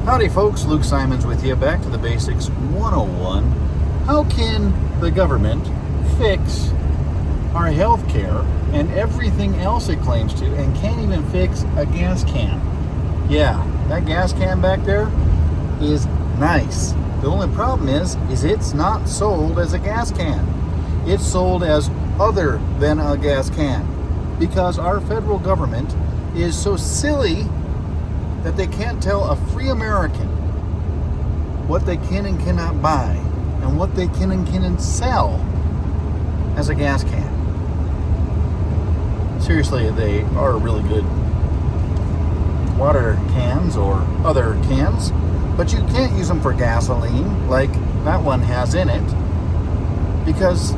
Howdy folks, Luke Simons with you. Back to the Basics 101. How can the government fix our health care and everything else it claims to and can't even fix a gas can? Yeah, that gas can back there is nice. The only problem is it's not sold as a gas can. It's sold as other than a gas can because our federal government is so silly that they can't tell a free American what they can and cannot buy and what they can and cannot sell as a gas can. Seriously, they are really good water cans or other cans, but you can't use them for gasoline like that one has in it because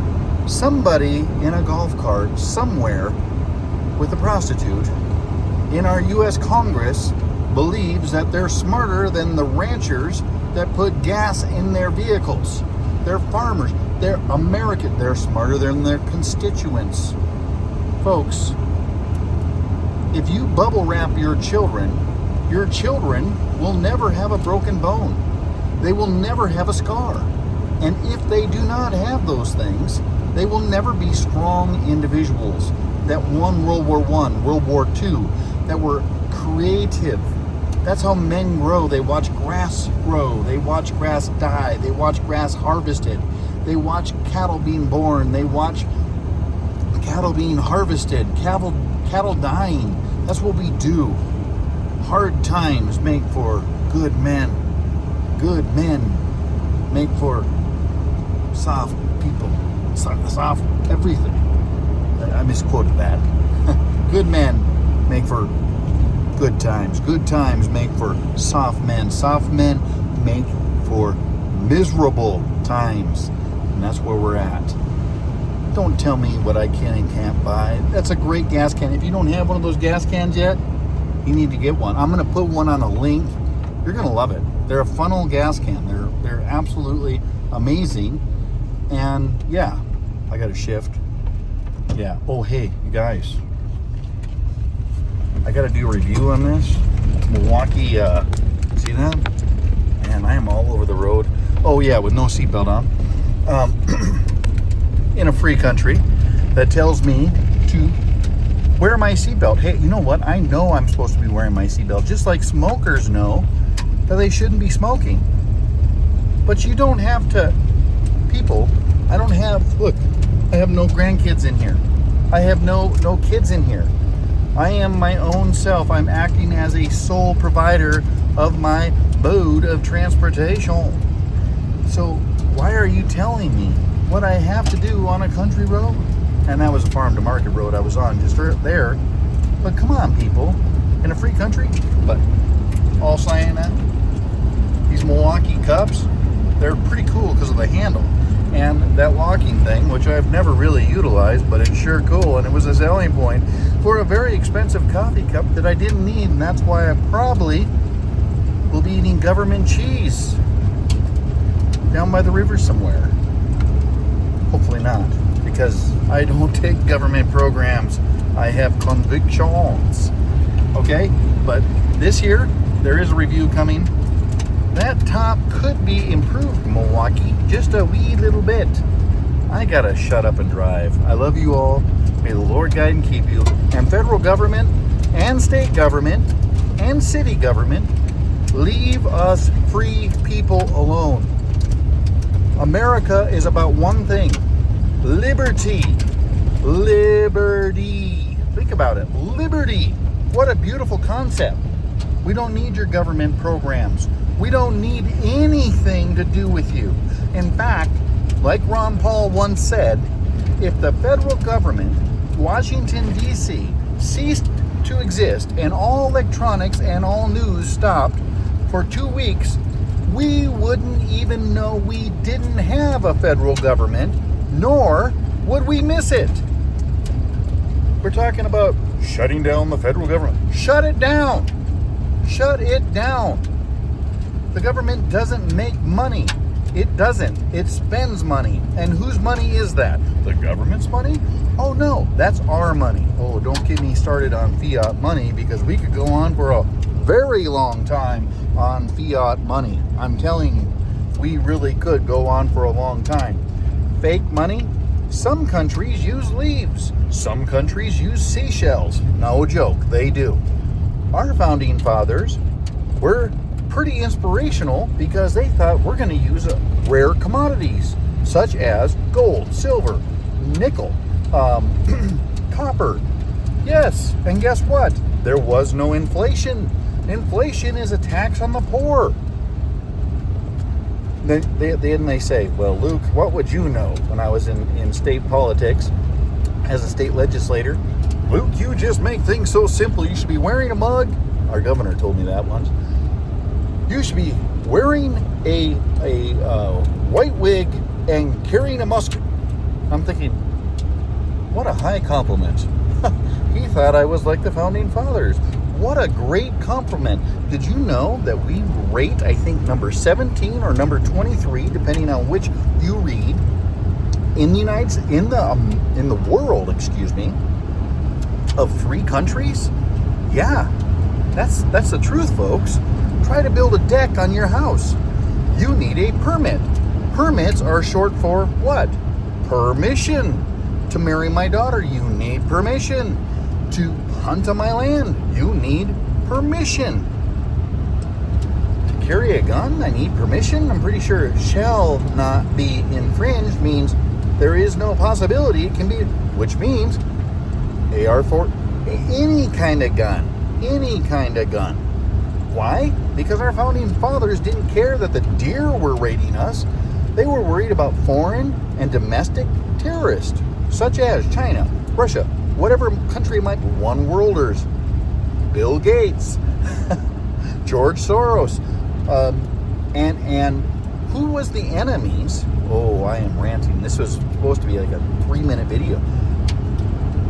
somebody in a golf cart somewhere with a prostitute in our U.S. Congress believes that they're smarter than the ranchers that put gas in their vehicles. They're farmers. They're American. They're smarter than their constituents. Folks, if you bubble wrap your children will never have a broken bone. They will never have a scar. And if they do not have those things, they will never be strong individuals that won World War I, World War II, that were creative. That's how men grow. They watch grass grow. They watch grass die. They watch grass harvested. They watch cattle being born. They watch cattle being harvested. Cattle dying. That's what we do. Hard times make for good men. Good men make for soft people. Soft everything. I misquoted that. Good men make for good times. Good times make for soft men. Soft men make for miserable times. And that's where we're at. Don't tell me what I can and can't buy. That's a great gas can. If you don't have one of those gas cans yet, you need to get one. I'm going to put one on a link. You're going to love it. They're a funnel gas can. They're absolutely amazing. And yeah, I got to shift. Yeah. Oh, hey, you guys. I got to do a review on this. Milwaukee, see that? Man, I am all over the road. Oh yeah, with no seatbelt on. In a free country that tells me to wear my seatbelt. Hey, you know what? I know I'm supposed to be wearing my seatbelt, just like smokers know that they shouldn't be smoking. But you don't have to, people, I don't have, look, I have no grandkids in here. I have no kids in here. I am my own self. I'm acting as a sole provider of my mode of transportation. So why are you telling me what I have to do on a country road? And that was a farm to market road I was on just there. But come on, people, in a free country. But all saying that, these Milwaukee cups, they're pretty cool because of the handle. And that locking thing, which I've never really utilized, but it's sure cool, and it was a selling point for a very expensive coffee cup that I didn't need, and that's why I probably will be eating government cheese down by the river somewhere. Hopefully not, because I don't take government programs. I have convictions. Okay, but this year, there is a review coming. That top could be improved, Milwaukee, just a wee little bit. I gotta shut up and drive. I love you all. May the Lord guide and keep you. And federal government and state government and city government, leave us free people alone. America is about one thing: liberty. Liberty. Think about it. Liberty. What a beautiful concept. We don't need your government programs. We don't need anything to do with you. In fact, like Ron Paul once said, if the federal government, Washington, D.C., ceased to exist and all electronics and all news stopped for 2 weeks, we wouldn't even know we didn't have a federal government, nor would we miss it. We're talking about shutting down the federal government. Shut it down. Shut it down. The government doesn't make money. It doesn't. It spends money. And whose money is that? The government's money? Oh no, that's our money. Oh, don't get me started on fiat money, because we could go on for a very long time on fiat money. I'm telling you, we really could go on for a long time. Fake money, some countries use leaves. Some countries use seashells. No joke, they do. Our founding fathers were pretty inspirational because they thought we're going to use rare commodities such as gold, silver, nickel, copper. Yes, and guess what? There was no inflation. Inflation is a tax on the poor. Then they say, well, Luke, what would you know? When I was in state politics as a state legislator, Luke, you just make things so simple. You should be wearing a mug. Our governor told me that once. You should be wearing a white wig and carrying a musket. I'm thinking, what a high compliment. He thought I was like the founding fathers. What a great compliment. Did you know that we rate, I think, number 17 or number 23, depending on which you read, in the world, of 3 countries? Yeah, that's the truth, folks. Try to build a deck on your house. You need a permit. Permits are short for what? Permission. To marry my daughter, you need permission. To hunt on my land, you need permission. To carry a gun, I need permission. I'm pretty sure shall not be infringed means there is no possibility it can be, which means AR-4, any kind of gun. Why? Because our founding fathers didn't care that the deer were raiding us. They were worried about foreign and domestic terrorists, such as China, Russia, whatever country it might be, one worlders, Bill Gates, George Soros, and who was the enemies? Oh, I am ranting. This was supposed to be like a 3-minute video.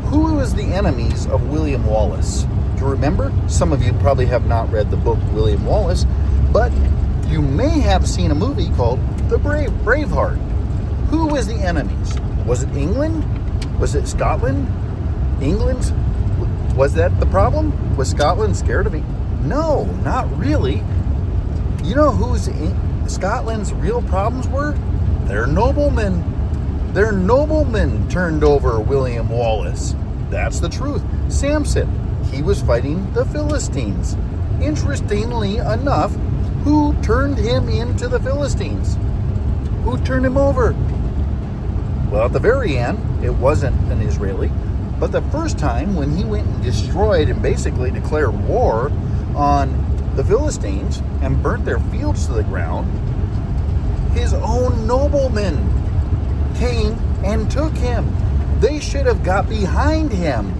Who was the enemies of William Wallace? Do you remember? Some of you probably have not read the book William Wallace, but you may have seen a movie called The Braveheart. Who was the enemies? Was it England? Was it Scotland? England? Was that the problem? Was Scotland scared of me? No, not really. You know who's Scotland's real problems were? Their noblemen. Their noblemen turned over William Wallace. That's the truth. Samson, he was fighting the Philistines. Interestingly enough, who turned him into the Philistines? Who turned him over? Well, at the very end, it wasn't an Israeli. But the first time when he went and destroyed and basically declared war on the Philistines and burnt their fields to the ground, his own noblemen came and took him. They should have got behind him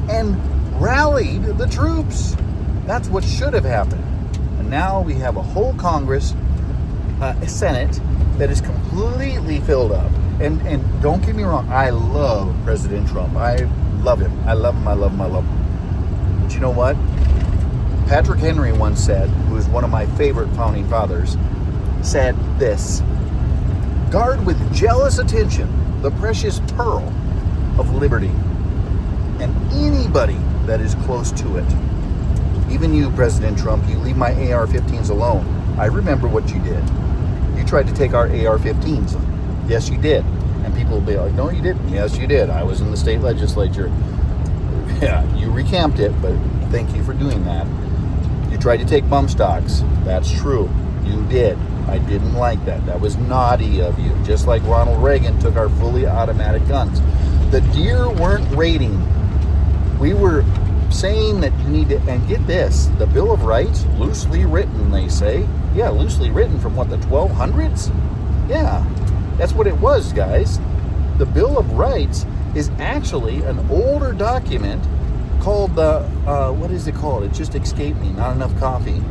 and rallied the troops. That's what should have happened. And now we have a whole Congress, a Senate that is completely filled up. And don't get me wrong, I love President Trump. I love him. I love him. But you know what? Patrick Henry once said, who is one of my favorite founding fathers, said this: guard with jealous attention the precious pearl of liberty, and anybody that is close to it. Even you, President Trump, you leave my AR-15s alone. I remember what you did. You tried to take our AR-15s. Yes, you did. And people will be like, no, you didn't. Yes, you did. I was in the state legislature. Yeah, you recamped it, but thank you for doing that. You tried to take bump stocks. That's true. You did. I didn't like that. That was naughty of you. Just like Ronald Reagan took our fully automatic guns. The deer weren't raiding. We were saying that you need to, and get this, the Bill of Rights, loosely written, they say. Yeah, loosely written from what, the 1200s? Yeah. That's what it was, guys. The Bill of Rights is actually an older document called the, what is it called? It just escaped me. Not enough coffee.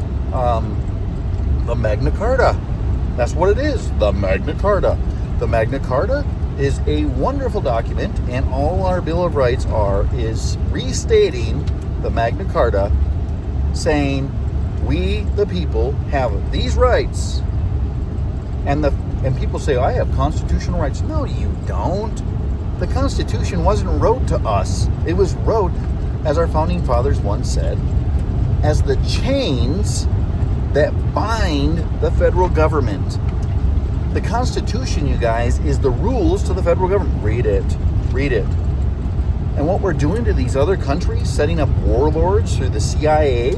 The Magna Carta. That's what it is. The Magna Carta. The Magna Carta is a wonderful document, and all our Bill of Rights is restating the Magna Carta, saying we, the people, have these rights. And people say, I have constitutional rights. No, you don't. The Constitution wasn't wrote to us. It was wrote, as our founding fathers once said, as the chains that bind the federal government. The Constitution, you guys, is the rules to the federal government. Read it. Read it. And what we're doing to these other countries, setting up warlords through the CIA,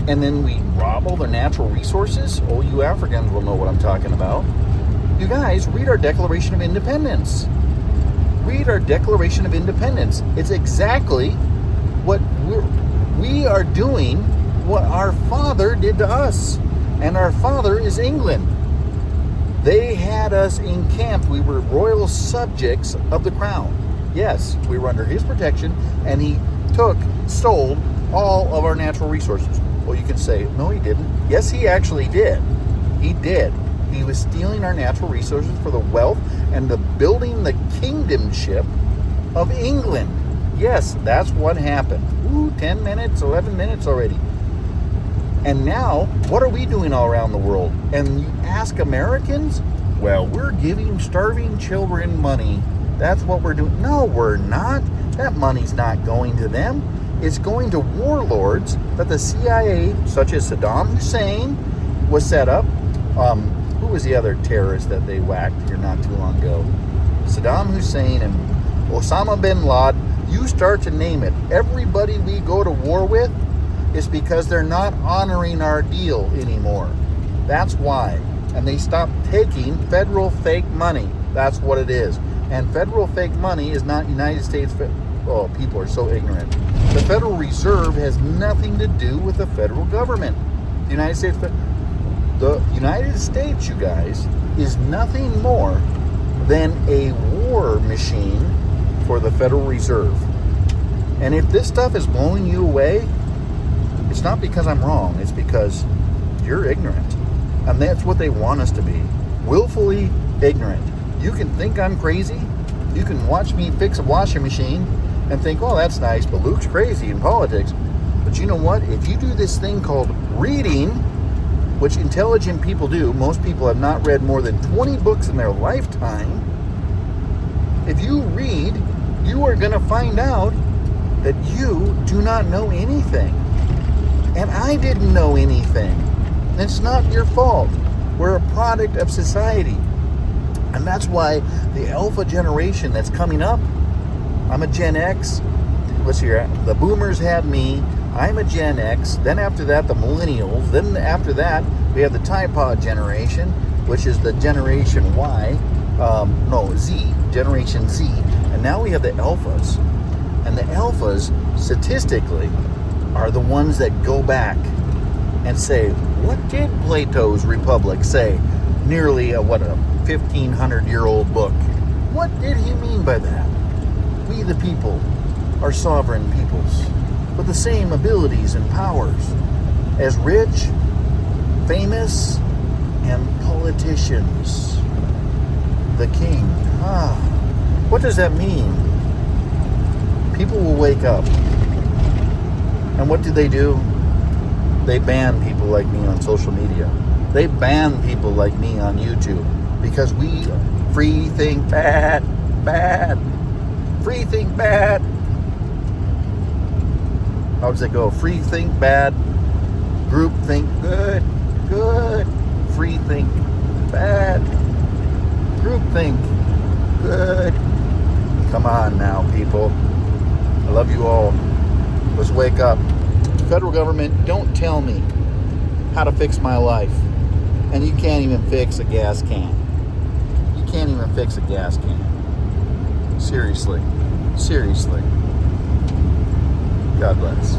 and then we rob all their natural resources. Oh, you Africans will know what I'm talking about. You guys, read our Declaration of Independence. Read our Declaration of Independence. It's exactly what we are doing, what our father did to us. And our father is England. They had us encamped. We were royal subjects of the crown. Yes, we were under his protection, and he stole all of our natural resources. Well, you can say, no, he didn't. Yes, he actually did. He did. He was stealing our natural resources for the wealth and the building the kingdomship of England. Yes, that's what happened. 10 minutes, 11 minutes already. And now, what are we doing all around the world? And you ask Americans, well, we're giving starving children money. That's what we're doing. No, we're not. That money's not going to them. It's going to warlords that the CIA, such as Saddam Hussein, was set up. Who was the other terrorist that they whacked here not too long ago? Saddam Hussein and Osama bin Laden. You start to name it. Everybody we go to war with is because they're not honoring our deal anymore. That's why. And they stopped taking federal fake money. That's what it is. And federal fake money is not United States. Oh, people are so ignorant. The Federal Reserve has nothing to do with the federal government. The United States, you guys, is nothing more than a war machine for the Federal Reserve. And if this stuff is blowing you away, it's not because I'm wrong. It's because you're ignorant. And that's what they want us to be. Willfully ignorant. You can think I'm crazy. You can watch me fix a washing machine and think, oh, that's nice, but Luke's crazy in politics. But you know what? If you do this thing called reading, which intelligent people do, most people have not read more than 20 books in their lifetime. If you read, you are going to find out that you do not know anything. And I didn't know anything. It's not your fault. We're a product of society. And that's why the alpha generation that's coming up, I'm a Gen X. Let's see here. The boomers had me. I'm a Gen X. Then after that, the millennials. Then after that, we have the Tide Pod generation, which is the Generation Y. Z. Generation Z. And now we have the alphas. And the alphas, statistically, are the ones that go back and say, what did Plato's Republic say? Nearly a 1,500-year-old book. What did he mean by that? We the people are sovereign peoples with the same abilities and powers as rich, famous, and politicians. The king. What does that mean? People will wake up. And what do? They ban people like me on social media. They ban people like me on YouTube because we free think bad. Free think bad. How does it go? Free think bad. Group think good. Free think bad. Group think good. Come on now, people. I love you all. Let's wake up. Federal government, don't tell me how to fix my life. And you can't even fix a gas can. You can't even fix a gas can. Seriously. God bless.